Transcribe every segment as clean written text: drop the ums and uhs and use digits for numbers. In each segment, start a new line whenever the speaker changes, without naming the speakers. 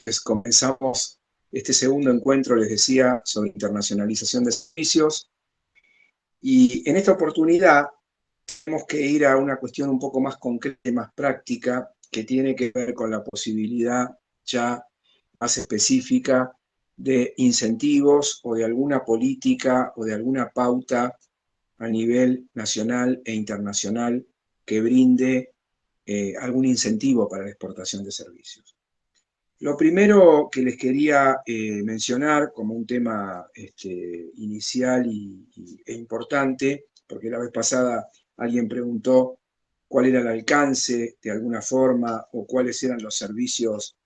Entonces comenzamos este segundo encuentro, les decía, sobre internacionalización de servicios. Y en esta oportunidad tenemos que ir a una cuestión un poco más concreta y más práctica, que tiene que ver con la posibilidad ya más específica de incentivos o de alguna política o de alguna pauta a nivel nacional e internacional que brinde algún incentivo para la exportación de servicios. Lo primero que les quería mencionar como un tema inicial e importante, porque la vez pasada alguien preguntó cuál era el alcance de alguna forma o cuáles eran los servicios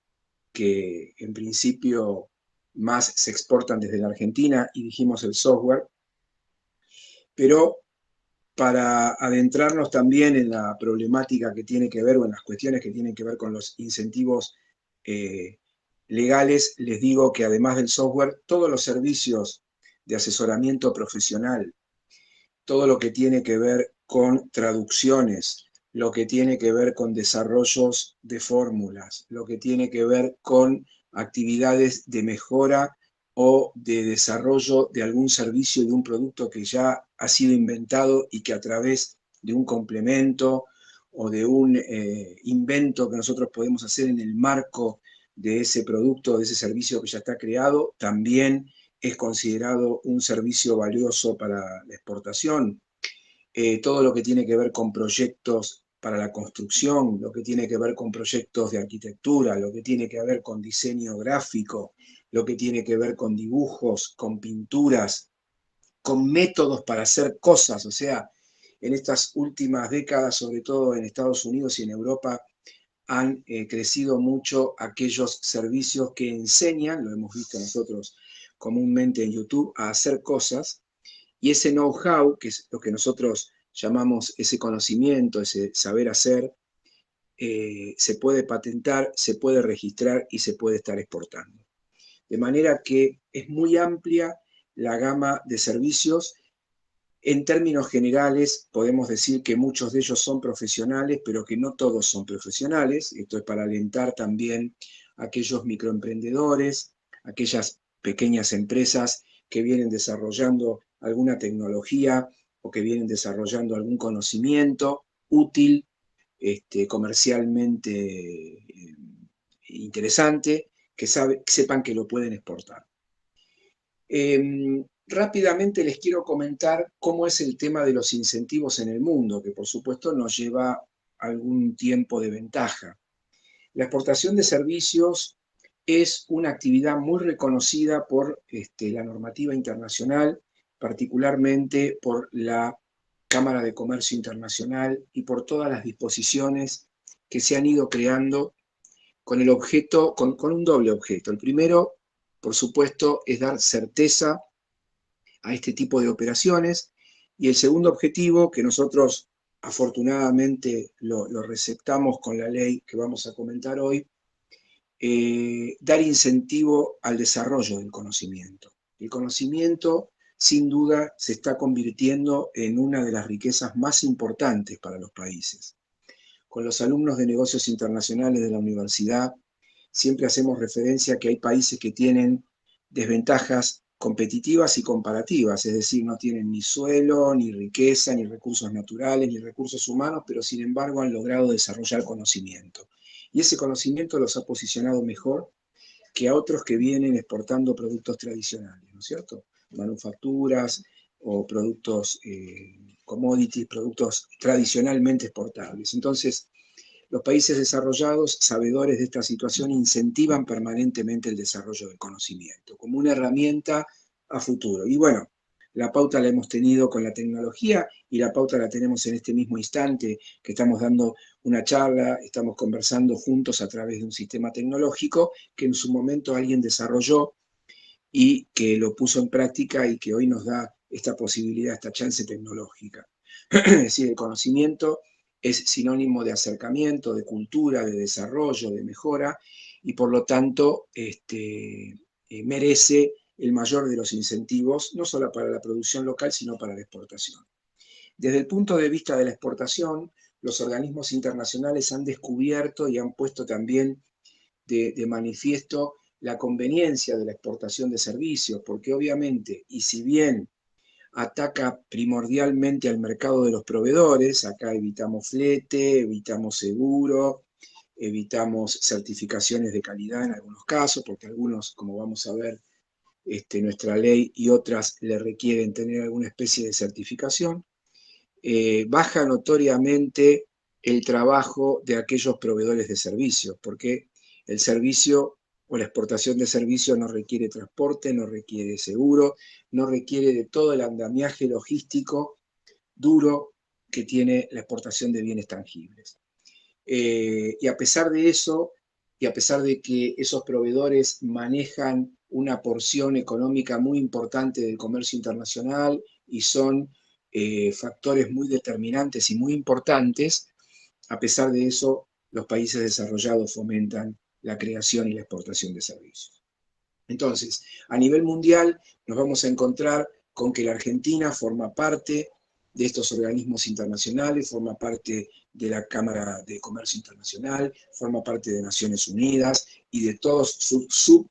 que en principio más se exportan desde la Argentina, y dijimos el software, pero para adentrarnos también en la problemática que tiene que ver, o en las cuestiones que tienen que ver con los incentivos legales, les digo que además del software, todos los servicios de asesoramiento profesional, todo lo que tiene que ver con traducciones, lo que tiene que ver con desarrollos de fórmulas, lo que tiene que ver con actividades de mejora o de desarrollo de algún servicio, de un producto que ya ha sido inventado y que a través de un complemento o de un invento que nosotros podemos hacer en el marco de ese producto, de ese servicio que ya está creado, también es considerado un servicio valioso para la exportación. Todo lo que tiene que ver con proyectos para la construcción, lo que tiene que ver con proyectos de arquitectura, lo que tiene que ver con diseño gráfico, lo que tiene que ver con dibujos, con pinturas, con métodos para hacer cosas. O sea, en estas últimas décadas, sobre todo en Estados Unidos y en Europa, han crecido mucho aquellos servicios que enseñan, lo hemos visto nosotros comúnmente en YouTube, a hacer cosas, y ese know-how, que es lo que nosotros llamamos ese conocimiento, ese saber hacer, se puede patentar, se puede registrar y se puede estar exportando. De manera que es muy amplia la gama de servicios. En términos generales, podemos decir que muchos de ellos son profesionales, pero que no todos son profesionales. Esto es para alentar también a aquellos microemprendedores, aquellas pequeñas empresas que vienen desarrollando alguna tecnología o que vienen desarrollando algún conocimiento útil, comercialmente interesante, que sepan que lo pueden exportar. Rápidamente les quiero comentar cómo es el tema de los incentivos en el mundo, que por supuesto nos lleva algún tiempo de ventaja. La exportación de servicios es una actividad muy reconocida por la normativa internacional, particularmente por la Cámara de Comercio Internacional y por todas las disposiciones que se han ido creando con el objeto, con un doble objeto. El primero, por supuesto, es dar certeza a este tipo de operaciones, y el segundo objetivo, que nosotros afortunadamente lo receptamos con la ley que vamos a comentar hoy, dar incentivo al desarrollo del conocimiento. El conocimiento, sin duda, se está convirtiendo en una de las riquezas más importantes para los países. Con los alumnos de negocios internacionales de la universidad, siempre hacemos referencia a que hay países que tienen desventajas competitivas y comparativas, es decir, no tienen ni suelo, ni riqueza, ni recursos naturales, ni recursos humanos, pero sin embargo han logrado desarrollar conocimiento. Y ese conocimiento los ha posicionado mejor que a otros que vienen exportando productos tradicionales, ¿no es cierto? Manufacturas o productos commodities, productos tradicionalmente exportables. Entonces, los países desarrollados, sabedores de esta situación, incentivan permanentemente el desarrollo del conocimiento como una herramienta a futuro. Y bueno, la pauta la hemos tenido con la tecnología, y la pauta la tenemos en este mismo instante que estamos dando una charla, estamos conversando juntos a través de un sistema tecnológico que en su momento alguien desarrolló y que lo puso en práctica y que hoy nos da esta posibilidad, esta chance tecnológica. Es decir, el conocimiento es sinónimo de acercamiento, de cultura, de desarrollo, de mejora, y por lo tanto merece el mayor de los incentivos, no solo para la producción local, sino para la exportación. Desde el punto de vista de la exportación, los organismos internacionales han descubierto y han puesto también de manifiesto la conveniencia de la exportación de servicios, porque obviamente, y si bien ataca primordialmente al mercado de los proveedores, acá evitamos flete, evitamos seguro, evitamos certificaciones de calidad en algunos casos, porque algunos, como vamos a ver, nuestra ley y otras le requieren tener alguna especie de certificación, baja notoriamente el trabajo de aquellos proveedores de servicios, porque el servicio o la exportación de servicios no requiere transporte, no requiere seguro, no requiere de todo el andamiaje logístico duro que tiene la exportación de bienes tangibles. Y a pesar de eso, y a pesar de que esos proveedores manejan una porción económica muy importante del comercio internacional y son factores muy determinantes y muy importantes, a pesar de eso, los países desarrollados fomentan la creación y la exportación de servicios. Entonces, a nivel mundial nos vamos a encontrar con que la Argentina forma parte de estos organismos internacionales, forma parte de la Cámara de Comercio Internacional, forma parte de Naciones Unidas y de todos sus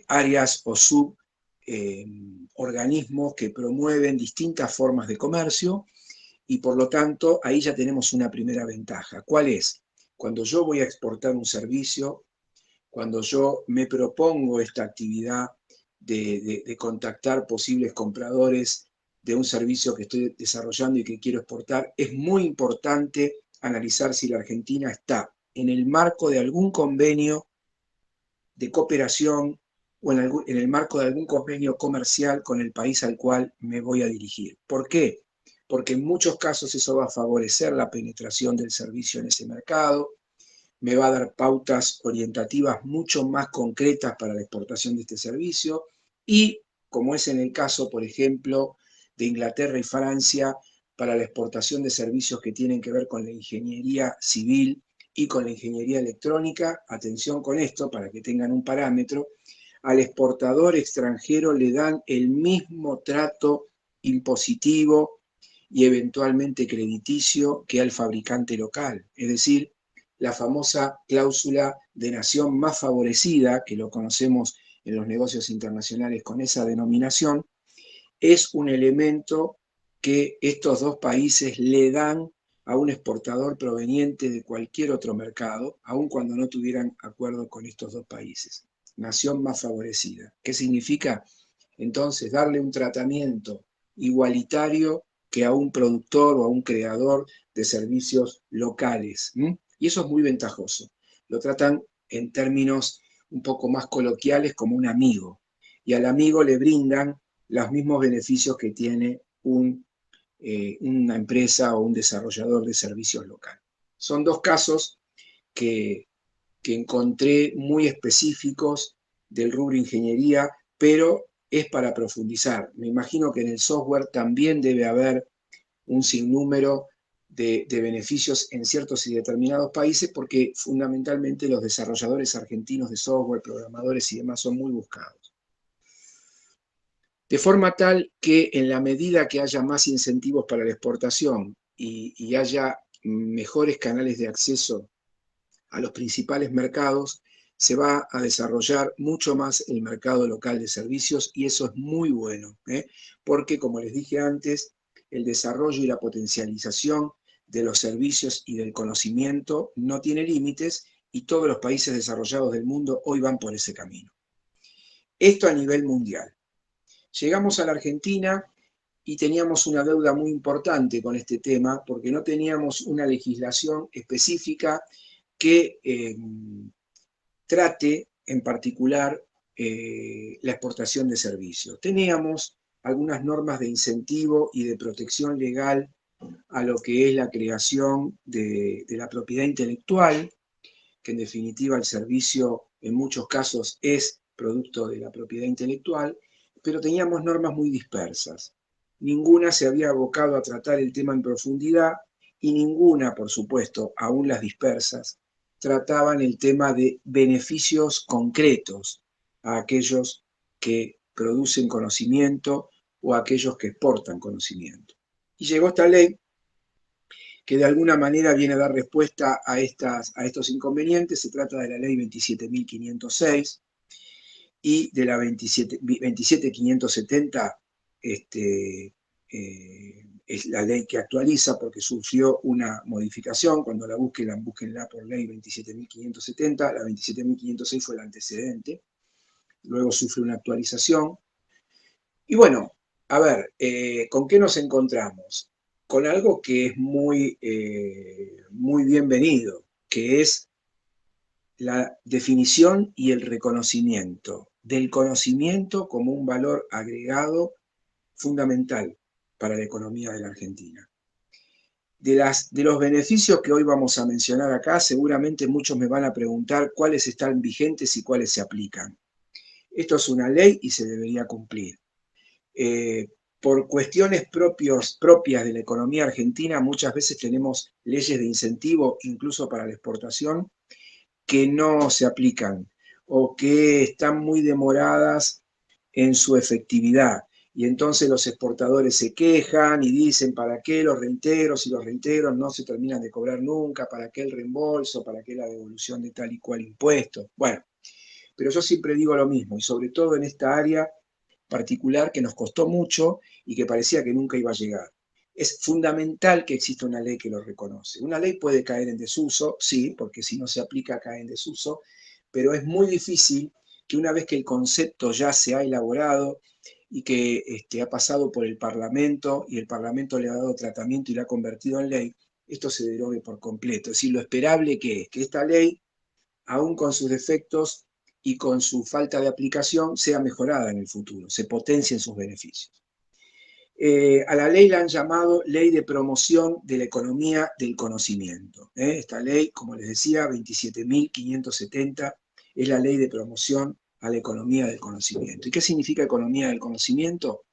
áreas o organismos que promueven distintas formas de comercio, y por lo tanto ahí ya tenemos una primera ventaja. ¿Cuál es? Cuando yo voy a exportar un servicio, cuando yo me propongo esta actividad de contactar posibles compradores de un servicio que estoy desarrollando y que quiero exportar, es muy importante analizar si la Argentina está en el marco de algún convenio de cooperación o en el marco de algún convenio comercial con el país al cual me voy a dirigir. ¿Por qué? Porque en muchos casos eso va a favorecer la penetración del servicio en ese mercado, me va a dar pautas orientativas mucho más concretas para la exportación de este servicio y, como es en el caso, por ejemplo, de Inglaterra y Francia, para la exportación de servicios que tienen que ver con la ingeniería civil y con la ingeniería electrónica, atención con esto para que tengan un parámetro, al exportador extranjero le dan el mismo trato impositivo y eventualmente crediticio que al fabricante local. Es decir, la famosa cláusula de nación más favorecida, que lo conocemos en los negocios internacionales con esa denominación, es un elemento que estos dos países le dan a un exportador proveniente de cualquier otro mercado, aun cuando no tuvieran acuerdo con estos dos países. Nación más favorecida. ¿Qué significa? Entonces, darle un tratamiento igualitario que a un productor o a un creador de servicios locales. Y eso es muy ventajoso. Lo tratan en términos un poco más coloquiales como un amigo. Y al amigo le brindan los mismos beneficios que tiene una empresa o un desarrollador de servicios local. Son dos casos que encontré muy específicos del rubro ingeniería, pero es para profundizar. Me imagino que en el software también debe haber un sinnúmero de beneficios en ciertos y determinados países, porque fundamentalmente los desarrolladores argentinos de software, programadores y demás son muy buscados. De forma tal que en la medida que haya más incentivos para la exportación y haya mejores canales de acceso a los principales mercados, se va a desarrollar mucho más el mercado local de servicios, y eso es muy bueno, porque, como les dije antes, el desarrollo y la potencialización de los servicios y del conocimiento no tiene límites, y todos los países desarrollados del mundo hoy van por ese camino. Esto a nivel mundial. Llegamos a la Argentina y teníamos una deuda muy importante con este tema, porque no teníamos una legislación específica que trate en particular la exportación de servicios. Teníamos algunas normas de incentivo y de protección legal a lo que es la creación de la propiedad intelectual, que en definitiva el servicio en muchos casos es producto de la propiedad intelectual, pero teníamos normas muy dispersas. Ninguna se había abocado a tratar el tema en profundidad y ninguna, por supuesto, aún las dispersas, trataban el tema de beneficios concretos a aquellos que producen conocimiento o a aquellos que exportan conocimiento. Y llegó esta ley que de alguna manera viene a dar respuesta a estos inconvenientes. Se trata de la ley 27.506 y de la 27.570, es la ley que actualiza porque sufrió una modificación. Cuando la busquen, búsquenla por ley 27.570, la 27.506 fue el antecedente, luego sufre una actualización. Y bueno, a ver, ¿con qué nos encontramos? Con algo que es muy, muy bienvenido, que es la definición y el reconocimiento del conocimiento como un valor agregado fundamental para la economía de la Argentina. De los beneficios que hoy vamos a mencionar acá, seguramente muchos me van a preguntar cuáles están vigentes y cuáles se aplican. Esto es una ley y se debería cumplir. Por cuestiones propias de la economía argentina, muchas veces tenemos leyes de incentivo, incluso para la exportación, que no se aplican o que están muy demoradas en su efectividad. Y entonces los exportadores se quejan y dicen, ¿para qué los reintegros? Y los reintegros no se terminan de cobrar nunca, ¿para qué el reembolso? ¿Para qué la devolución de tal y cual impuesto? Bueno, pero yo siempre digo lo mismo, y sobre todo en esta área particular que nos costó mucho y que parecía que nunca iba a llegar. Es fundamental que exista una ley que lo reconoce. Una ley puede caer en desuso, sí, porque si no se aplica cae en desuso, pero es muy difícil que una vez que el concepto ya se ha elaborado y que ha pasado por el Parlamento y el Parlamento le ha dado tratamiento y la ha convertido en ley, esto se derogue por completo. Es decir, lo esperable que es que esta ley, aún con sus defectos y con su falta de aplicación, sea mejorada en el futuro, se potencien sus beneficios. A la ley la han llamado Ley de Promoción de la Economía del Conocimiento. Esta ley, como les decía, 27.570, es la Ley de Promoción a la Economía del Conocimiento. ¿Y qué significa economía del conocimiento?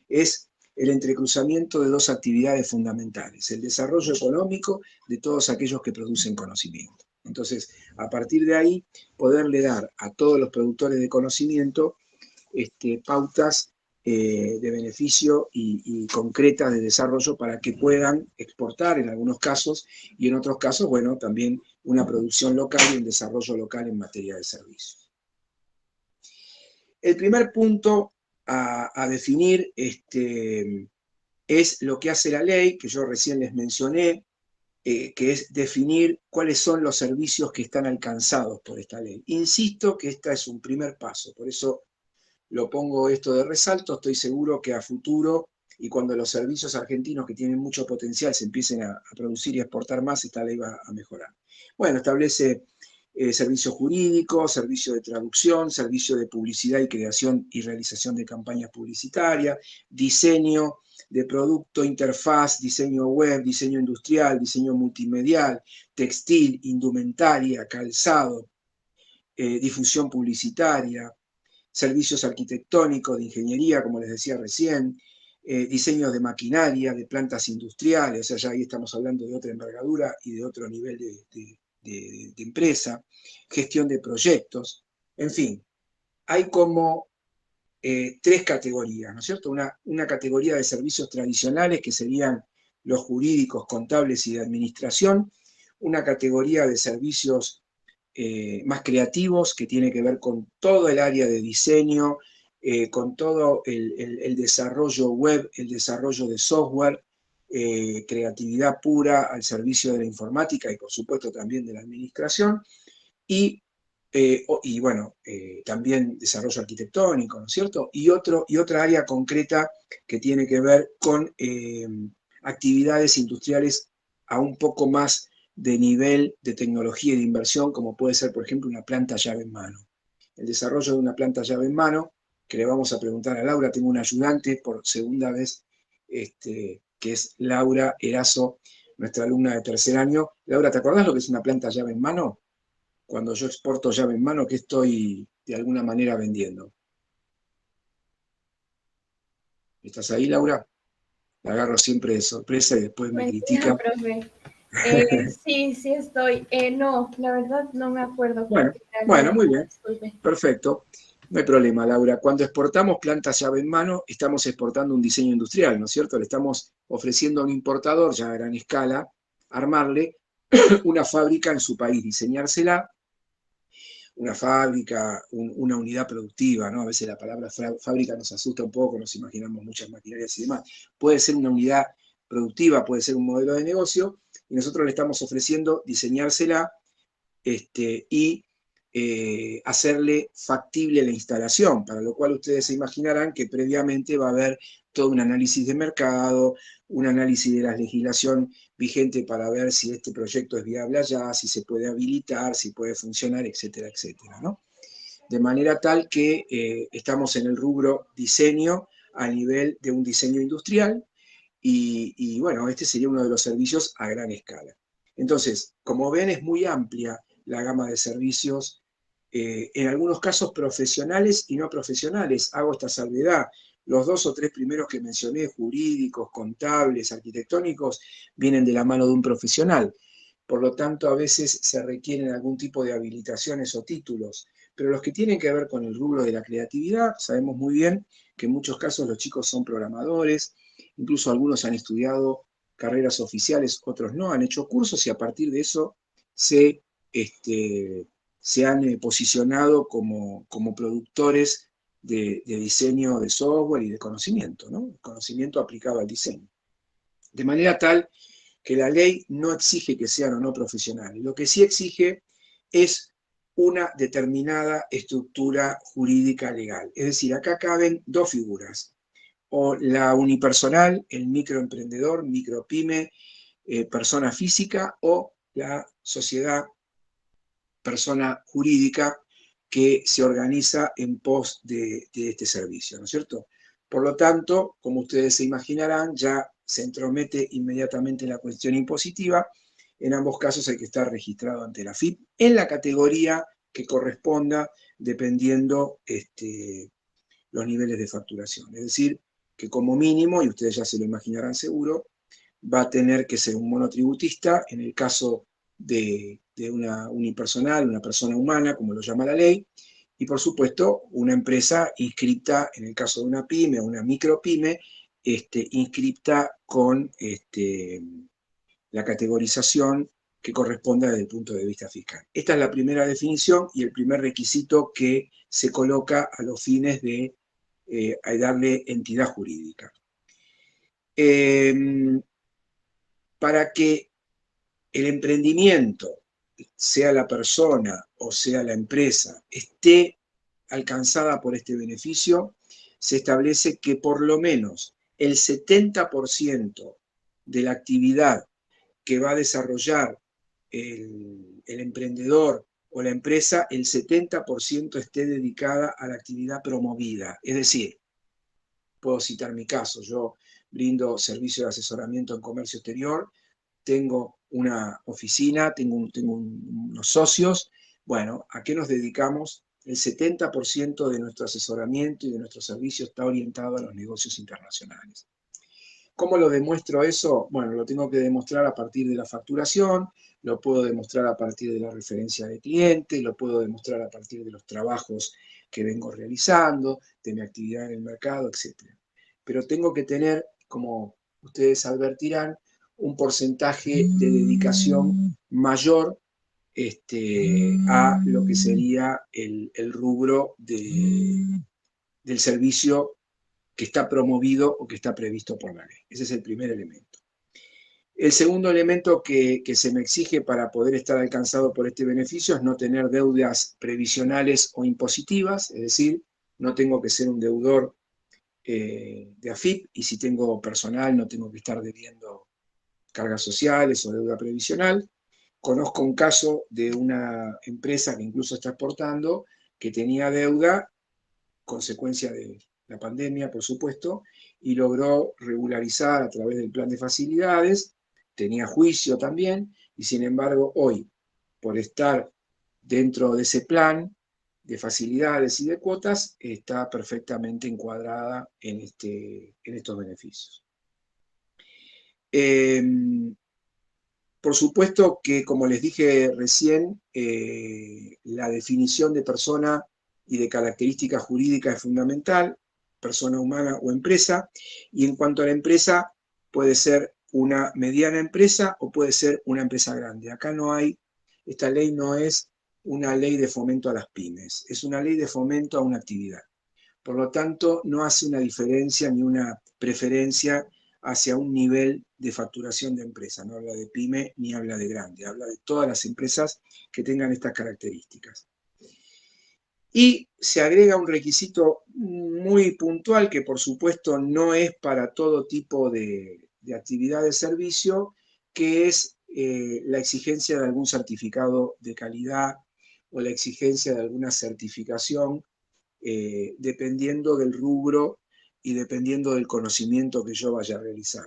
Es el entrecruzamiento de dos actividades fundamentales, el desarrollo económico de todos aquellos que producen conocimiento. Entonces, a partir de ahí, poderle dar a todos los productores de conocimiento pautas de beneficio y concretas de desarrollo para que puedan exportar en algunos casos y en otros casos, bueno, también una producción local y un desarrollo local en materia de servicios. El primer punto a definir es lo que hace la ley, que yo recién les mencioné, que es definir cuáles son los servicios que están alcanzados por esta ley. Insisto que este es un primer paso, por eso lo pongo esto de resalto. Estoy seguro que a futuro, y cuando los servicios argentinos que tienen mucho potencial se empiecen a producir y a exportar más, esta ley va a mejorar. Bueno, establece servicio jurídico, servicio de traducción, servicio de publicidad y creación y realización de campañas publicitarias, diseño de producto, interfaz, diseño web, diseño industrial, diseño multimedial, textil, indumentaria, calzado, difusión publicitaria, servicios arquitectónicos, de ingeniería, como les decía recién, diseños de maquinaria, de plantas industriales, o sea, ya ahí estamos hablando de otra envergadura y de otro nivel de empresa, gestión de proyectos, en fin, hay como tres categorías, ¿no es cierto? Una categoría de servicios tradicionales que serían los jurídicos, contables y de administración, una categoría de servicios más creativos, que tiene que ver con todo el área de diseño, con todo el desarrollo web, el desarrollo de software, creatividad pura al servicio de la informática y por supuesto también de la administración, y bueno, también desarrollo arquitectónico, ¿no es cierto? Y otra área concreta que tiene que ver con actividades industriales a un poco más de nivel de tecnología y de inversión, como puede ser, por ejemplo, una planta llave en mano. El desarrollo de una planta llave en mano, que le vamos a preguntar a Laura, tengo una ayudante por segunda vez, que es Laura Erazo, nuestra alumna de tercer año. Laura, ¿te acordás lo que es una planta llave en mano? Cuando yo exporto llave en mano, ¿qué estoy de alguna manera vendiendo? ¿Estás ahí, Laura? La agarro siempre de sorpresa y después me
Mentira,
critican.
profe. Sí, sí estoy. No, la verdad no me acuerdo
Bueno,
porque en
bueno,
realidad,
muy bien.
disculpe.
Perfecto. No hay problema, Laura. Cuando exportamos plantas llave en mano, estamos exportando un diseño industrial, ¿no es cierto? Le estamos ofreciendo a un importador ya a gran escala armarle una fábrica en su país, diseñársela, una fábrica, una unidad productiva, ¿no? A veces la palabra fábrica nos asusta un poco, nos imaginamos muchas maquinarias y demás. Puede ser una unidad productiva, puede ser un modelo de negocio, y nosotros le estamos ofreciendo diseñársela y hacerle factible la instalación, para lo cual ustedes se imaginarán que previamente va a haber todo un análisis de mercado, un análisis de la legislación vigente para ver si este proyecto es viable allá, si se puede habilitar, si puede funcionar, etcétera, etcétera, ¿no? De manera tal que estamos en el rubro diseño a nivel de un diseño industrial y bueno, este sería uno de los servicios a gran escala. Entonces, como ven, es muy amplia la gama de servicios, en algunos casos profesionales y no profesionales. Hago esta salvedad. Los 2 o 3 primeros que mencioné, jurídicos, contables, arquitectónicos, vienen de la mano de un profesional. Por lo tanto, a veces se requieren algún tipo de habilitaciones o títulos. Pero los que tienen que ver con el rubro de la creatividad, sabemos muy bien que en muchos casos los chicos son programadores, incluso algunos han estudiado carreras oficiales, otros no, han hecho cursos y a partir de eso se han posicionado como productores de diseño de software y de conocimiento, ¿no? Conocimiento aplicado al diseño. De manera tal que la ley no exige que sean o no profesionales. Lo que sí exige es una determinada estructura jurídica legal. Es decir, acá caben dos figuras, o la unipersonal, el microemprendedor, micropyme, persona física, o la sociedad, persona jurídica, que se organiza en pos de este servicio, ¿no es cierto? Por lo tanto, como ustedes se imaginarán, ya se entromete inmediatamente en la cuestión impositiva. En ambos casos hay que estar registrado ante la AFIP en la categoría que corresponda, dependiendo los niveles de facturación. Es decir, que como mínimo, y ustedes ya se lo imaginarán seguro, va a tener que ser un monotributista en el caso de una unipersonal, una persona humana, como lo llama la ley, y por supuesto una empresa inscripta, en el caso de una pyme o una micropyme, inscripta con la categorización que corresponda desde el punto de vista fiscal. Esta es la primera definición y el primer requisito que se coloca a los fines de darle entidad jurídica. Para que el emprendimiento, sea la persona o sea la empresa, esté alcanzada por este beneficio, se establece que por lo menos el 70% de la actividad que va a desarrollar el emprendedor o la empresa, el 70% esté dedicada a la actividad promovida. Es decir, puedo citar mi caso, yo brindo servicio de asesoramiento en comercio exterior, tengo una oficina, tengo unos socios. Bueno, ¿a qué nos dedicamos? El 70% de nuestro asesoramiento y de nuestro servicio está orientado a los negocios internacionales. ¿Cómo lo demuestro eso? Bueno, lo tengo que demostrar a partir de la facturación, lo puedo demostrar a partir de la referencia de clientes, lo puedo demostrar a partir de los trabajos que vengo realizando, de mi actividad en el mercado, etc. Pero tengo que tener, como ustedes advertirán, un porcentaje de dedicación mayor a lo que sería el rubro del servicio que está promovido o que está previsto por la ley. Ese es el primer elemento. El segundo elemento que se me exige para poder estar alcanzado por este beneficio es no tener deudas previsionales o impositivas, es decir, no tengo que ser un deudor de AFIP, y si tengo personal no tengo que estar debiendo cargas sociales o deuda previsional. Conozco un caso de una empresa que incluso está exportando, que tenía deuda, consecuencia de la pandemia, por supuesto, y logró regularizar a través del plan de facilidades, tenía juicio también, y sin embargo hoy, por estar dentro de ese plan de facilidades y de cuotas, está perfectamente encuadrada en estos beneficios. Por supuesto que, como les dije recién, la definición de persona y de característica jurídica es fundamental, persona humana o empresa, y en cuanto a la empresa, puede ser una mediana empresa o puede ser una empresa grande. Acá no hay, esta ley no es una ley de fomento a las pymes, es una ley de fomento a una actividad. Por lo tanto, no hace una diferencia ni una preferencia hacia un nivel de facturación de empresa. No habla de pyme ni habla de grande, habla de todas las empresas que tengan estas características. Y se agrega un requisito muy puntual que por supuesto no es para todo tipo de actividad de servicio, que es la exigencia de algún certificado de calidad o la exigencia de alguna certificación, dependiendo del rubro y dependiendo del conocimiento que yo vaya a realizar.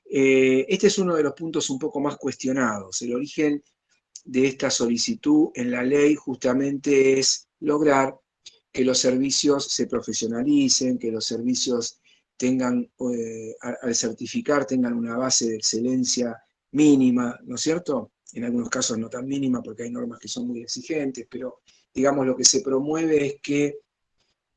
Este es uno de los puntos un poco más cuestionados. El origen de esta solicitud en la ley justamente es lograr que los servicios se profesionalicen, que los servicios tengan, al certificar, tengan una base de excelencia mínima, ¿no es cierto? En algunos casos no tan mínima porque hay normas que son muy exigentes, pero digamos lo que se promueve es que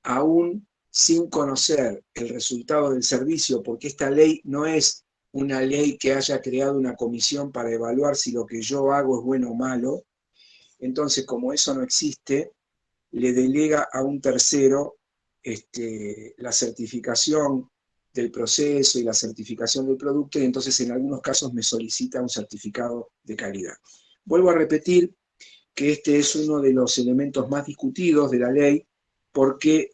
aún sin conocer el resultado del servicio, porque esta ley no es una ley que haya creado una comisión para evaluar si lo que yo hago es bueno o malo, entonces como eso no existe, le delega a un tercero la certificación del proceso y la certificación del producto, y entonces en algunos casos me solicita un certificado de calidad. Vuelvo a repetir que este es uno de los elementos más discutidos de la ley, porque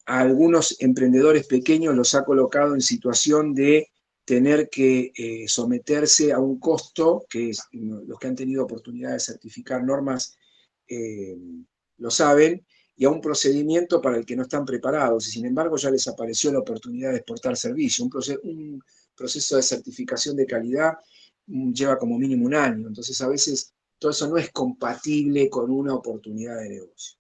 a algunos emprendedores pequeños los ha colocado en situación de tener que someterse a un costo, que es, los que han tenido oportunidad de certificar normas lo saben, y a un procedimiento para el que no están preparados, y sin embargo ya les apareció la oportunidad de exportar servicio. Un proceso de certificación de calidad lleva como mínimo un año, entonces a veces todo eso no es compatible con una oportunidad de negocio.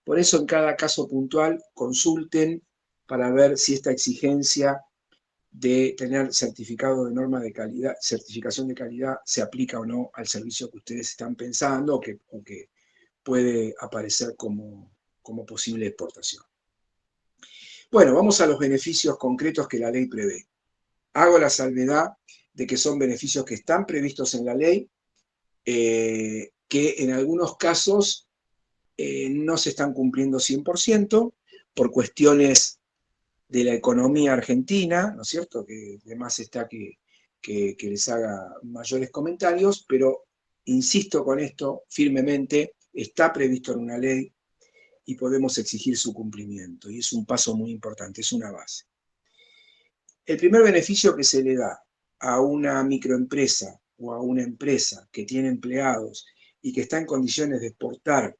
Por eso en cada caso puntual consulten para ver si esta exigencia de tener certificado de norma de calidad, certificación de calidad, se aplica o no al servicio que ustedes están pensando o que puede aparecer como posible exportación. Bueno, vamos a los beneficios concretos que la ley prevé. Hago la salvedad de que son beneficios que están previstos en la ley, que en algunos casos no se están cumpliendo 100% por cuestiones de la economía argentina, ¿no es cierto? Que además está que les haga mayores comentarios, pero insisto con esto firmemente, está previsto en una ley y podemos exigir su cumplimiento, y es un paso muy importante, es una base. El primer beneficio que se le da a una microempresa o a una empresa que tiene empleados y que está en condiciones de exportar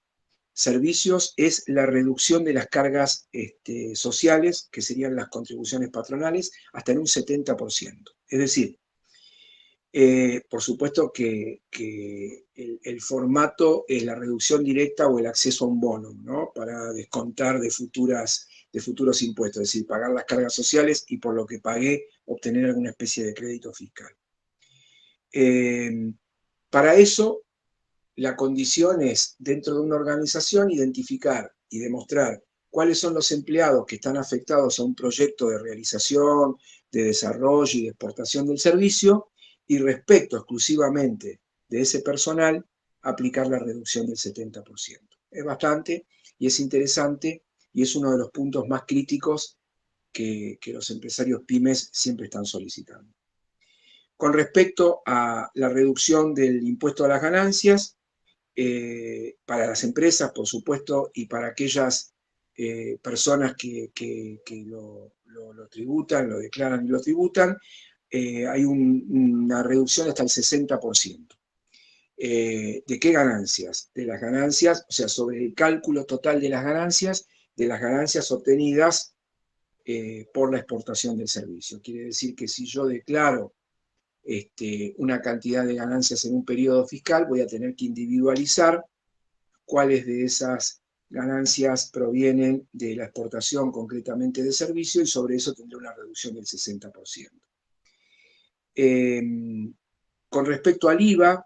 servicios es la reducción de las cargas sociales, que serían las contribuciones patronales, hasta en un 70%. Es decir, por supuesto que el formato es la reducción directa o el acceso a un bono, ¿no? Para descontar de futuros impuestos, es decir, pagar las cargas sociales y por lo que pagué obtener alguna especie de crédito fiscal. Para eso, la condición es, dentro de una organización, identificar y demostrar cuáles son los empleados que están afectados a un proyecto de realización, de desarrollo y de exportación del servicio, y respecto exclusivamente de ese personal, aplicar la reducción del 70%. Es bastante y es interesante y es uno de los puntos más críticos que los empresarios pymes siempre están solicitando. Con respecto a la reducción del impuesto a las ganancias, para las empresas, por supuesto, y para aquellas personas que lo tributan, lo declaran y lo tributan, hay una reducción hasta el 60%. ¿De qué ganancias? De las ganancias, o sea, sobre el cálculo total de las ganancias obtenidas por la exportación del servicio. Quiere decir que si yo declaro una cantidad de ganancias en un periodo fiscal, voy a tener que individualizar cuáles de esas ganancias provienen de la exportación concretamente de servicio, y sobre eso tendré una reducción del 60%. Con respecto al IVA,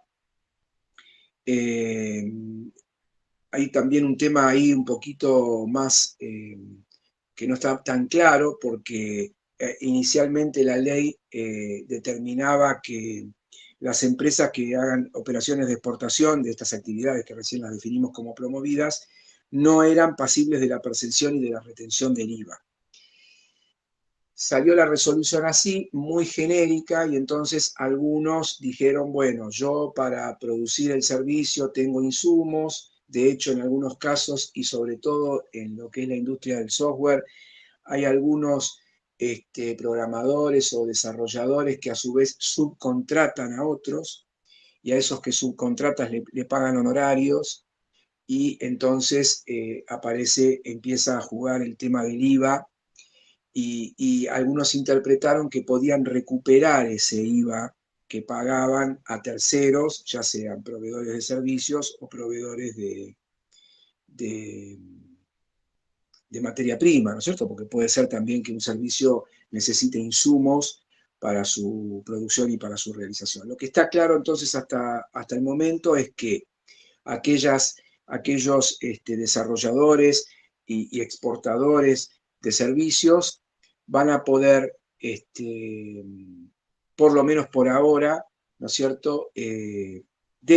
hay también un tema ahí un poquito más que no está tan claro, porque inicialmente la ley determinaba que las empresas que hagan operaciones de exportación de estas actividades que recién las definimos como promovidas, no eran pasibles de la percepción y de la retención del IVA. Salió la resolución así, muy genérica, y entonces algunos dijeron, bueno, yo para producir el servicio tengo insumos, de hecho en algunos casos, y sobre todo en lo que es la industria del software, hay algunos programadores o desarrolladores que a su vez subcontratan a otros, y a esos que subcontratas le pagan honorarios, y entonces empieza a jugar el tema del IVA, y algunos interpretaron que podían recuperar ese IVA que pagaban a terceros, ya sean proveedores de servicios o proveedores de materia prima, ¿no es cierto? Porque puede ser también que un servicio necesite insumos para su producción y para su realización. Lo que está claro entonces hasta el momento es que aquellos desarrolladores y exportadores de servicios van a poder, por lo menos por ahora, ¿no es cierto?, de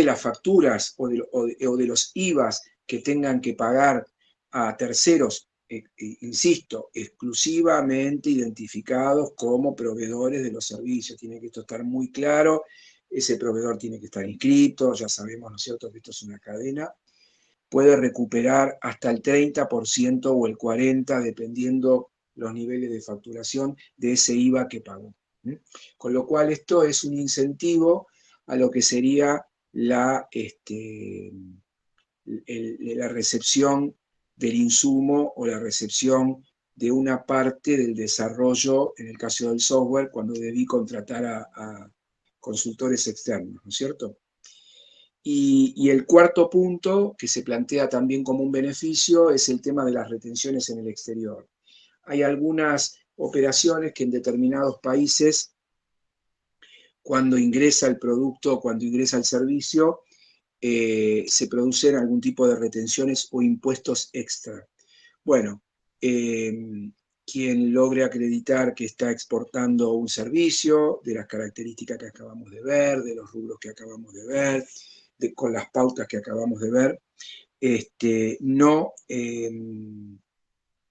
las facturas o de los IVAs que tengan que pagar a terceros, insisto, exclusivamente identificados como proveedores de los servicios. Tiene que esto estar muy claro, ese proveedor tiene que estar inscrito, ya sabemos, ¿no es cierto?, que esto es una cadena, puede recuperar hasta el 30% o el 40%, dependiendo los niveles de facturación de ese IVA que pagó. Con lo cual esto es un incentivo a lo que sería la recepción del insumo o la recepción de una parte del desarrollo, en el caso del software, cuando debí contratar a consultores externos, ¿no es cierto? Y el cuarto punto, que se plantea también como un beneficio, es el tema de las retenciones en el exterior. Hay algunas operaciones que en determinados países, cuando ingresa el producto, cuando ingresa el servicio, se producen algún tipo de retenciones o impuestos extra. Bueno, quien logre acreditar que está exportando un servicio, de las características que acabamos de ver, de los rubros que acabamos de ver, con las pautas que acabamos de ver, no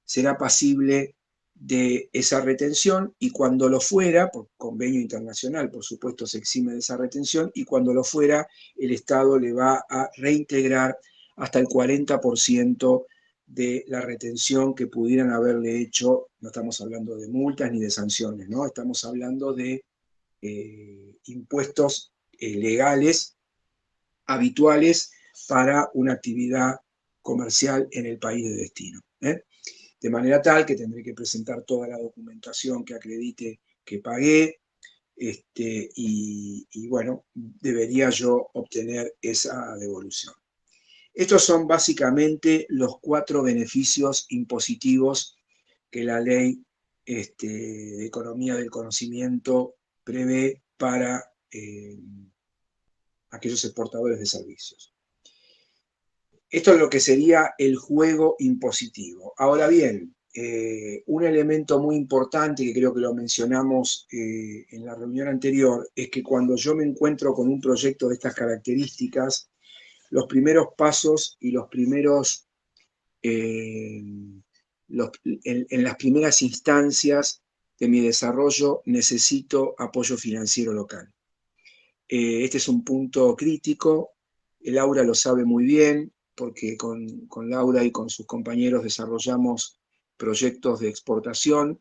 será pasible de esa retención, y cuando lo fuera, por convenio internacional, por supuesto, se exime de esa retención, y cuando lo fuera, el Estado le va a reintegrar hasta el 40% de la retención que pudieran haberle hecho. No estamos hablando de multas ni de sanciones, ¿no? Estamos hablando de impuestos legales, habituales para una actividad comercial en el país de destino. De manera tal que tendré que presentar toda la documentación que acredite que pagué, y bueno, debería yo obtener esa devolución. Estos son básicamente los 4 beneficios impositivos que la ley de economía del conocimiento prevé para aquellos exportadores de servicios. Esto es lo que sería el juego impositivo. Ahora bien, un elemento muy importante, que creo que lo mencionamos en la reunión anterior, es que cuando yo me encuentro con un proyecto de estas características, los primeros pasos y los primeros, en las primeras instancias de mi desarrollo, necesito apoyo financiero local. Este es un punto crítico, Laura lo sabe muy bien, porque con Laura y con sus compañeros desarrollamos proyectos de exportación,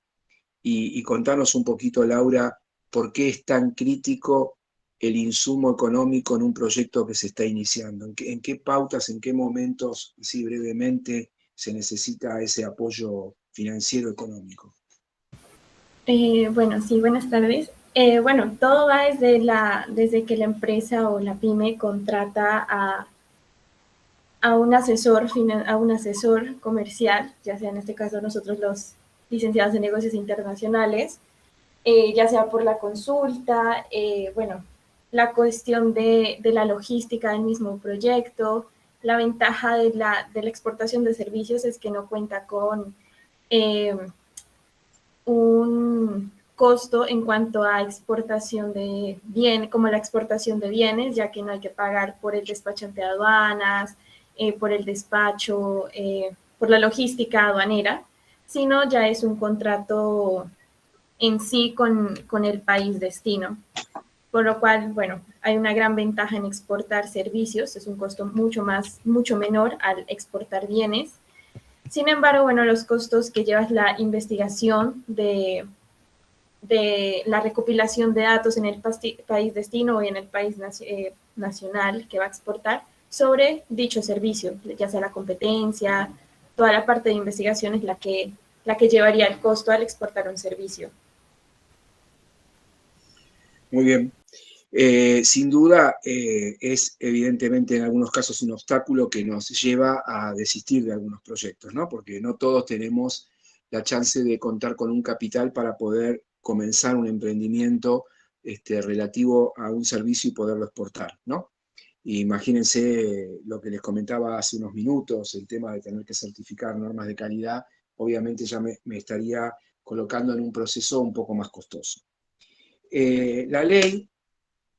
y contanos un poquito, Laura, por qué es tan crítico el insumo económico en un proyecto que se está iniciando. ¿En qué pautas, en qué momentos, así brevemente, se necesita ese apoyo financiero económico?
Bueno, sí, buenas tardes. Bueno, todo va desde que la empresa o la pyme contrata a un asesor comercial, ya sea en este caso nosotros los licenciados en negocios internacionales, ya sea por la consulta, bueno, la cuestión de la logística del mismo proyecto. La ventaja de la exportación de servicios es que no cuenta con un costo en cuanto a exportación de bienes, como la exportación de bienes, ya que no hay que pagar por el despachante de aduanas, por el despacho, por la logística aduanera, sino ya es un contrato en sí con el país destino. Por lo cual, bueno, hay una gran ventaja en exportar servicios, es un costo mucho menor al exportar bienes. Sin embargo, bueno, los costos que llevas la investigación de la recopilación de datos en el país destino o en el país nacional que va a exportar sobre dicho servicio, ya sea la competencia, toda la parte de investigación es la que llevaría el costo al exportar un servicio.
Muy bien. Sin duda, es evidentemente en algunos casos un obstáculo que nos lleva a desistir de algunos proyectos, ¿no? Porque no todos tenemos la chance de contar con un capital para poder comenzar un emprendimiento relativo a un servicio y poderlo exportar, ¿no? Imagínense lo que les comentaba hace unos minutos, el tema de tener que certificar normas de calidad, obviamente ya me estaría colocando en un proceso un poco más costoso. La ley,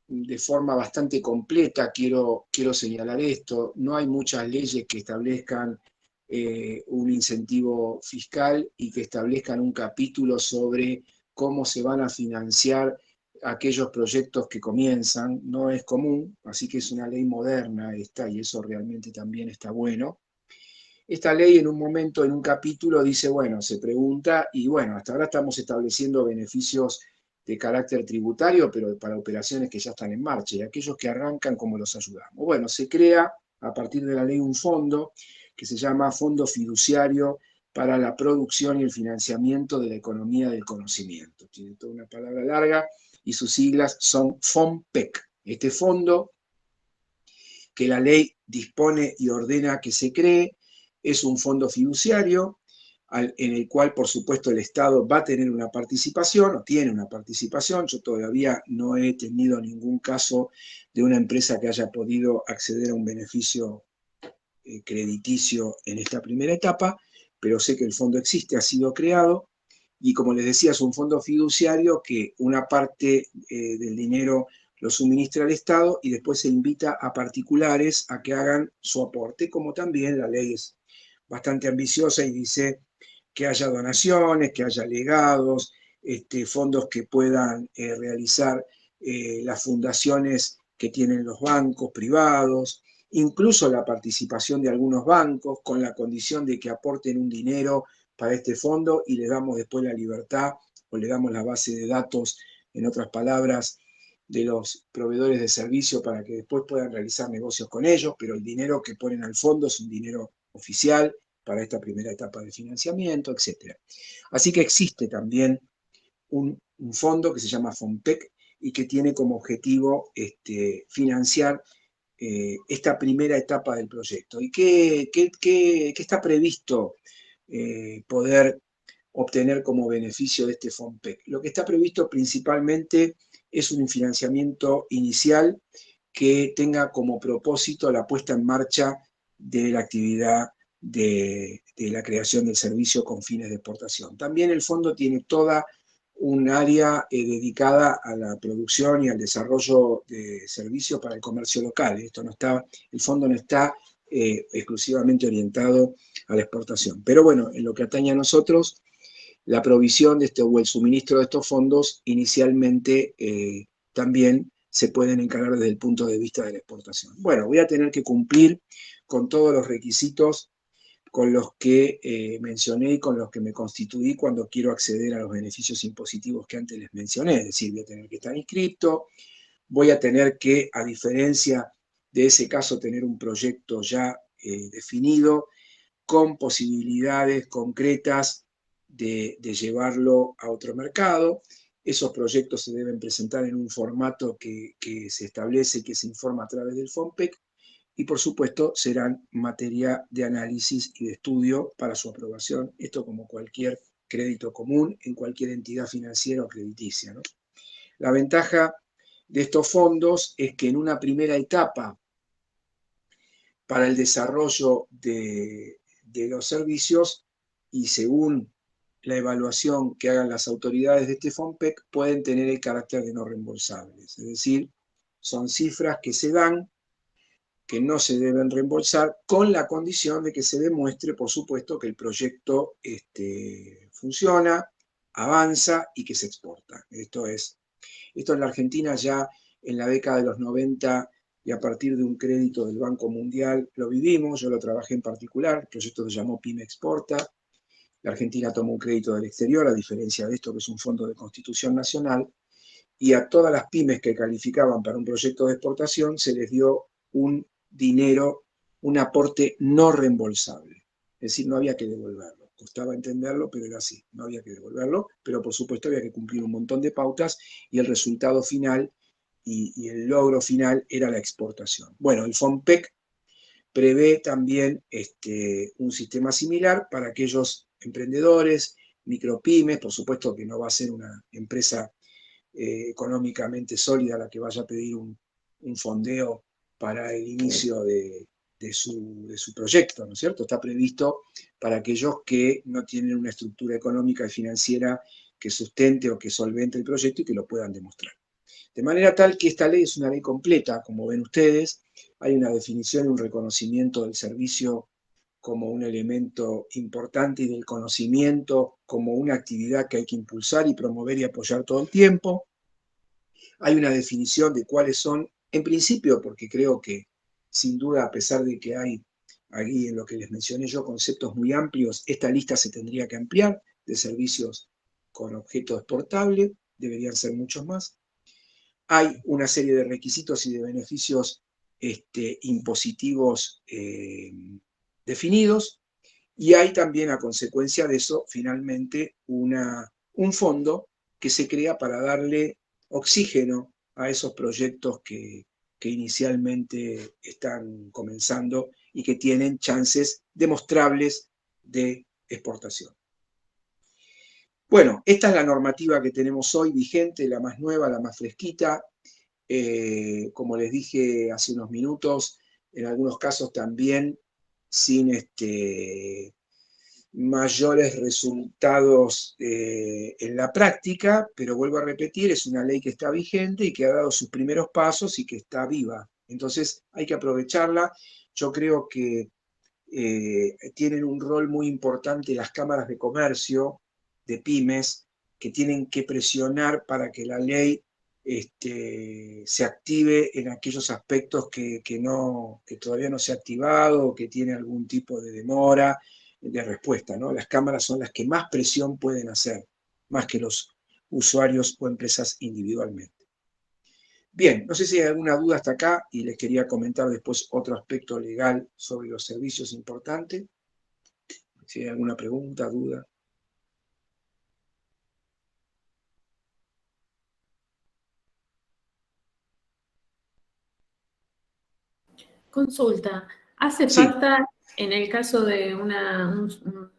de forma bastante completa, quiero señalar esto, no hay muchas leyes que establezcan un incentivo fiscal y que establezcan un capítulo sobre cómo se van a financiar aquellos proyectos que comienzan, no es común, así que es una ley moderna esta y eso realmente también está bueno. Esta ley en un momento, en un capítulo, dice, bueno, se pregunta, y bueno, hasta ahora estamos estableciendo beneficios de carácter tributario, pero para operaciones que ya están en marcha, y aquellos que arrancan, ¿cómo los ayudamos? Bueno, se crea a partir de la ley un fondo que se llama Fondo Fiduciario para la Producción y el Financiamiento de la Economía del Conocimiento. Tiene toda una palabra larga y sus siglas son FOMPEC. Este fondo que la ley dispone y ordena que se cree es un fondo fiduciario en el cual, por supuesto, el Estado va a tener una participación, o tiene una participación. Yo todavía no he tenido ningún caso de una empresa que haya podido acceder a un beneficio crediticio en esta primera etapa, pero sé que el fondo existe, ha sido creado, y como les decía, es un fondo fiduciario que una parte del dinero lo suministra el Estado y después se invita a particulares a que hagan su aporte, como también la ley es bastante ambiciosa y dice que haya donaciones, que haya legados, fondos que puedan realizar las fundaciones que tienen los bancos privados, incluso la participación de algunos bancos con la condición de que aporten un dinero para este fondo y le damos después la libertad o le damos la base de datos, en otras palabras, de los proveedores de servicio para que después puedan realizar negocios con ellos, pero el dinero que ponen al fondo es un dinero oficial para esta primera etapa de financiamiento, etc. Así que existe también un fondo que se llama FOMPEC y que tiene como objetivo financiar esta primera etapa del proyecto. ¿Y qué está previsto poder obtener como beneficio de este FOMPEC? Lo que está previsto principalmente es un financiamiento inicial que tenga como propósito la puesta en marcha de la actividad de la creación del servicio con fines de exportación. También el fondo tiene toda un área dedicada a la producción y al desarrollo de servicios para el comercio local. El fondo no está exclusivamente orientado a la exportación. Pero bueno, en lo que atañe a nosotros, la provisión de o el suministro de estos fondos inicialmente también se pueden encarar desde el punto de vista de la exportación. Bueno, voy a tener que cumplir con todos los requisitos con los que mencioné y con los que me constituí cuando quiero acceder a los beneficios impositivos que antes les mencioné. Es decir, voy a tener que estar inscrito, voy a tener que, a diferencia de ese caso, tener un proyecto ya definido, con posibilidades concretas de llevarlo a otro mercado. Esos proyectos se deben presentar en un formato que se establece y que se informa a través del FOMPEC, y por supuesto serán materia de análisis y de estudio para su aprobación, esto como cualquier crédito común en cualquier entidad financiera o crediticia, ¿no? La ventaja de estos fondos es que en una primera etapa para el desarrollo de los servicios y según la evaluación que hagan las autoridades de este FOMPEC pueden tener el carácter de no reembolsables. Es decir, son cifras que se dan, que no se deben reembolsar, con la condición de que se demuestre, por supuesto, que el proyecto funciona, avanza y que se exporta. Esto en la Argentina ya en la década de los 90 y a partir de un crédito del Banco Mundial lo vivimos, yo lo trabajé en particular, el proyecto se llamó PYME Exporta. La Argentina tomó un crédito del exterior, a diferencia de esto que es un fondo de constitución nacional, y a todas las pymes que calificaban para un proyecto de exportación se les dio un dinero, un aporte no reembolsable. Es decir, no había que devolverlo. Costaba entenderlo, pero era así, no había que devolverlo, pero por supuesto había que cumplir un montón de pautas y el resultado final y el logro final era la exportación. Bueno, el FOMPEC prevé también un sistema similar para aquellos emprendedores, micropymes, por supuesto que no va a ser una empresa económicamente sólida la que vaya a pedir un fondeo para el inicio de su proyecto, ¿no es cierto? Está previsto para aquellos que no tienen una estructura económica y financiera que sustente o que solvente el proyecto y que lo puedan demostrar. De manera tal que esta ley es una ley completa, como ven ustedes, hay una definición y un reconocimiento del servicio como un elemento importante y del conocimiento como una actividad que hay que impulsar y promover y apoyar todo el tiempo. Hay una definición de cuáles son, en principio, porque creo que sin duda, a pesar de que hay aquí en lo que les mencioné yo conceptos muy amplios, esta lista se tendría que ampliar de servicios con objeto exportable, deberían ser muchos más. Hay una serie de requisitos y de beneficios impositivos definidos, y hay también, a consecuencia de eso, finalmente un fondo que se crea para darle oxígeno a esos proyectos que inicialmente están comenzando y que tienen chances demostrables de exportación. Bueno, esta es la normativa que tenemos hoy vigente, la más nueva, la más fresquita. Como les dije hace unos minutos, en algunos casos también sin mayores resultados en la práctica, pero vuelvo a repetir, es una ley que está vigente y que ha dado sus primeros pasos y que está viva. Entonces hay que aprovecharla. Yo creo que tienen un rol muy importante las cámaras de comercio, de pymes, que tienen que presionar para que la ley se active en aquellos aspectos que todavía no se ha activado o que tiene algún tipo de demora de respuesta, ¿no? Las cámaras son las que más presión pueden hacer, más que los usuarios o empresas individualmente. Bien, no sé si hay alguna duda hasta acá y les quería comentar después otro aspecto legal sobre los servicios importante. Si hay alguna pregunta, duda.
Consulta, ¿hace
Sí.
falta, en el caso de un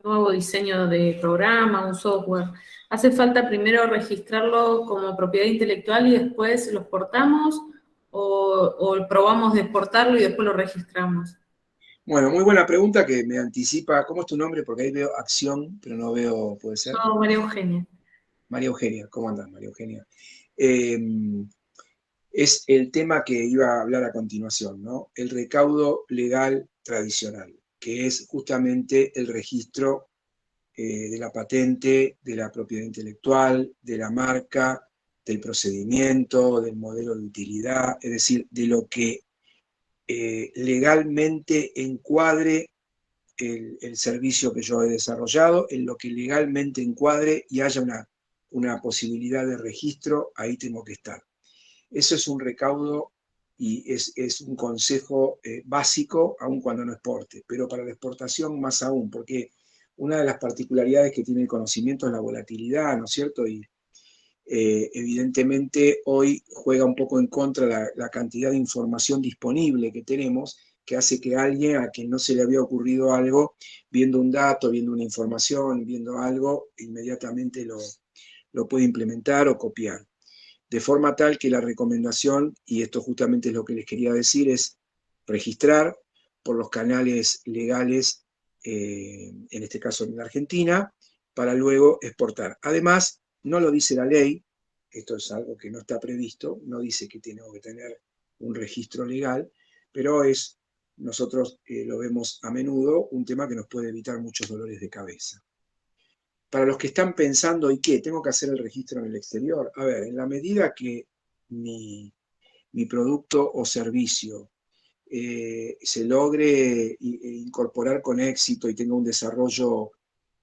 nuevo diseño de programa, un software, hace falta primero registrarlo como propiedad intelectual y después lo exportamos o probamos de exportarlo y después lo registramos?
Bueno, muy buena pregunta que me anticipa. ¿Cómo es tu nombre? Porque ahí veo acción, pero no veo, ¿puede ser?
Yo, María Eugenia.
María Eugenia, ¿cómo andás, María Eugenia? Es el tema que iba a hablar a continuación, ¿no? El recaudo legal tradicional, que es justamente el registro de la patente, de la propiedad intelectual, de la marca, del procedimiento, del modelo de utilidad, es decir, de lo que legalmente encuadre el servicio que yo he desarrollado, en lo que legalmente encuadre y haya una posibilidad de registro, ahí tengo que estar. Eso es un recaudo y es un consejo básico, aun cuando no exporte, pero para la exportación más aún, porque una de las particularidades que tiene el conocimiento es la volatilidad, ¿no es cierto? Y evidentemente hoy juega un poco en contra la cantidad de información disponible que tenemos, que hace que alguien a quien no se le había ocurrido algo, viendo un dato, viendo una información, viendo algo, inmediatamente lo puede implementar o copiar. De forma tal que la recomendación, y esto justamente es lo que les quería decir, es registrar por los canales legales, en este caso en la Argentina, para luego exportar. Además, no lo dice la ley, esto es algo que no está previsto, no dice que tengo que tener un registro legal, pero nosotros lo vemos a menudo, un tema que nos puede evitar muchos dolores de cabeza. Para los que están pensando, ¿y qué? ¿Tengo que hacer el registro en el exterior? A ver, en la medida que mi producto o servicio se logre incorporar con éxito y tenga un desarrollo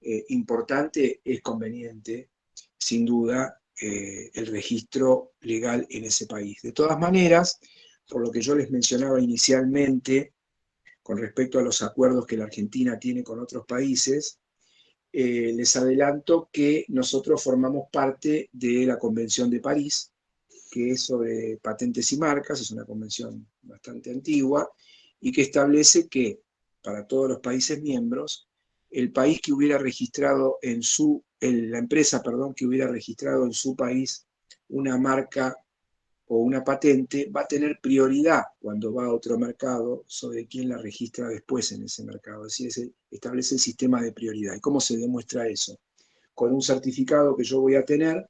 importante, es conveniente, sin duda, el registro legal en ese país. De todas maneras, por lo que yo les mencionaba inicialmente, con respecto a los acuerdos que la Argentina tiene con otros países, les adelanto que nosotros formamos parte de la Convención de París, que es sobre patentes y marcas, es una convención bastante antigua, y que establece que para todos los países miembros, el país que hubiera registrado la empresa, que hubiera registrado en su país una marca o una patente, va a tener prioridad cuando va a otro mercado sobre quién la registra después en ese mercado. Es decir, se establece el sistema de prioridad. ¿Y cómo se demuestra eso? Con un certificado que yo voy a tener,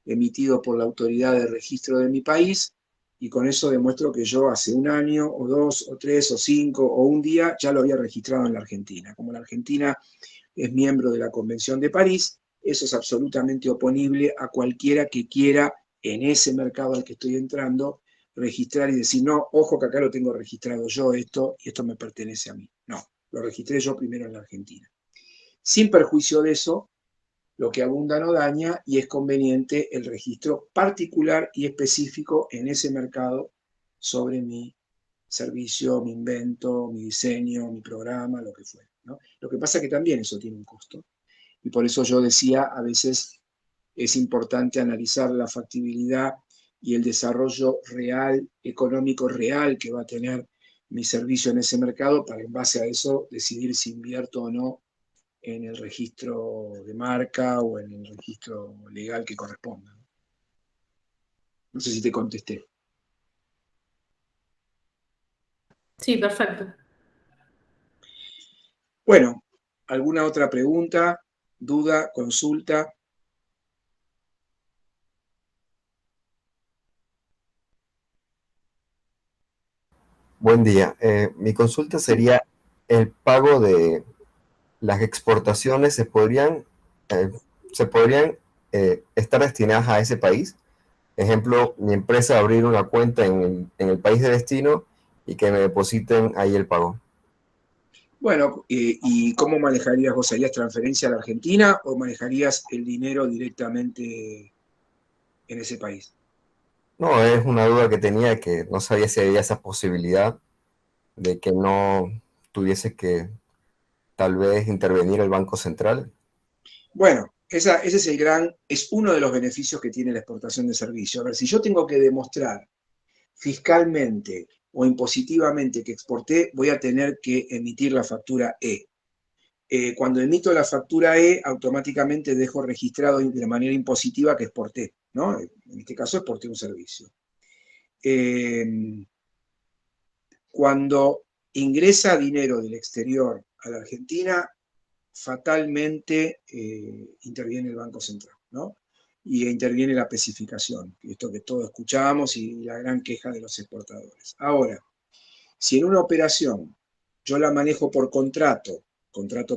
emitido por la autoridad de registro de mi país, y con eso demuestro que yo hace un año, o 2, o 3, o 5, o un día, ya lo había registrado en la Argentina. Como la Argentina es miembro de la Convención de París, eso es absolutamente oponible a cualquiera que quiera, en ese mercado al que estoy entrando, registrar y decir, no, ojo que acá lo tengo registrado yo esto, y esto me pertenece a mí. No, lo registré yo primero en la Argentina. Sin perjuicio de eso, lo que abunda no daña, y es conveniente el registro particular y específico en ese mercado sobre mi servicio, mi invento, mi diseño, mi programa, lo que fuera, ¿no? Lo que pasa es que también eso tiene un costo, y por eso yo decía, a veces es importante analizar la factibilidad y el desarrollo real, económico real que va a tener mi servicio en ese mercado, para en base a eso decidir si invierto o no en el registro de marca o en el registro legal que corresponda. No sé si te contesté.
Sí, perfecto.
Bueno, ¿alguna otra pregunta, duda, consulta?
Buen día. Mi consulta sería, ¿el pago de las exportaciones eh, se podrían estar destinadas a ese país? Ejemplo, mi empresa abrir una cuenta en el país de destino y que me depositen ahí el pago.
Bueno, ¿y cómo manejarías vos? ¿Harías transferencia a la Argentina o manejarías el dinero directamente en ese país?
No, es una duda que tenía, que no sabía si había esa posibilidad de que no tuviese que tal vez intervenir el Banco Central.
Bueno, ese es uno de los beneficios que tiene la exportación de servicios. A ver, si yo tengo que demostrar fiscalmente o impositivamente que exporté, voy a tener que emitir la factura E. Cuando emito la factura E, automáticamente dejo registrado de manera impositiva que exporté, ¿no? En este caso exporté un servicio. Cuando ingresa dinero del exterior a la Argentina, fatalmente interviene el Banco Central, ¿no? Y interviene la especificación, esto que todos escuchamos y la gran queja de los exportadores. Ahora, si en una operación yo la manejo por contrato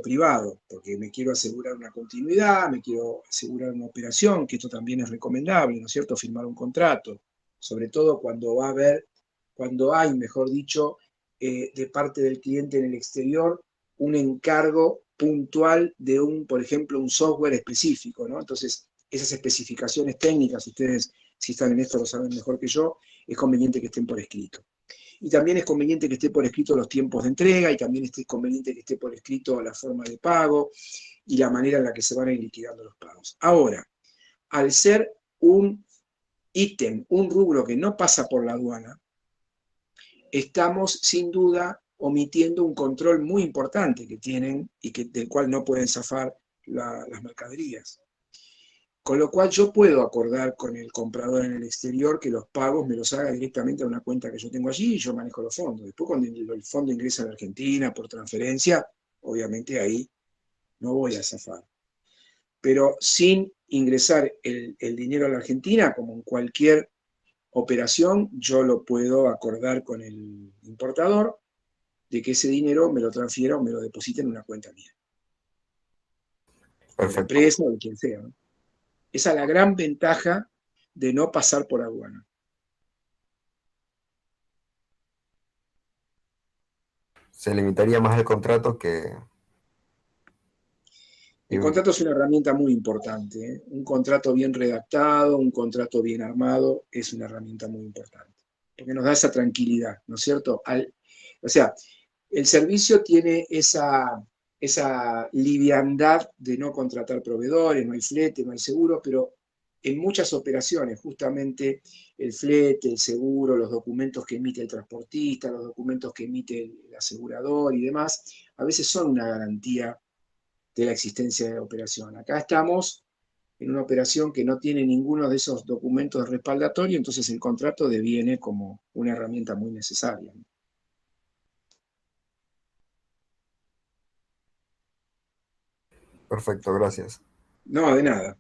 privado, porque me quiero asegurar una continuidad, me quiero asegurar una operación, que esto también es recomendable, ¿no es cierto?, firmar un contrato, sobre todo cuando hay, mejor dicho, de parte del cliente en el exterior, un encargo puntual de por ejemplo, un software específico, ¿no? Entonces, esas especificaciones técnicas, ustedes, si están en esto, lo saben mejor que yo, es conveniente que estén por escrito. Y también es conveniente que esté por escrito los tiempos de entrega, y también es conveniente que esté por escrito la forma de pago y la manera en la que se van a ir liquidando los pagos. Ahora, al ser un ítem, un rubro que no pasa por la aduana, estamos sin duda omitiendo un control muy importante que tienen y del cual no pueden zafar las mercaderías. Con lo cual yo puedo acordar con el comprador en el exterior que los pagos me los haga directamente a una cuenta que yo tengo allí y yo manejo los fondos. Después cuando el fondo ingresa a la Argentina por transferencia, obviamente ahí no voy a zafar. pero sin ingresar el dinero a la Argentina, como en cualquier operación, yo lo puedo acordar con el importador de que ese dinero me lo transfiera o me lo deposite en una cuenta mía, de la
Perfecto.
empresa o de quien sea, ¿no? Esa es la gran ventaja de no pasar por aduana.
Se limitaría más el contrato que...
El contrato es una herramienta muy importante, ¿eh? Un contrato bien redactado, un contrato bien armado, es una herramienta muy importante, porque nos da esa tranquilidad, ¿no es cierto? O sea, el servicio tiene esa liviandad de no contratar proveedores, no hay flete, no hay seguro, pero en muchas operaciones, justamente el flete, el seguro, los documentos que emite el transportista, los documentos que emite el asegurador y demás, a veces son una garantía de la existencia de la operación. Acá estamos en una operación que no tiene ninguno de esos documentos respaldatorios, entonces el contrato deviene como una herramienta muy necesaria.
Perfecto, gracias.
No, de nada.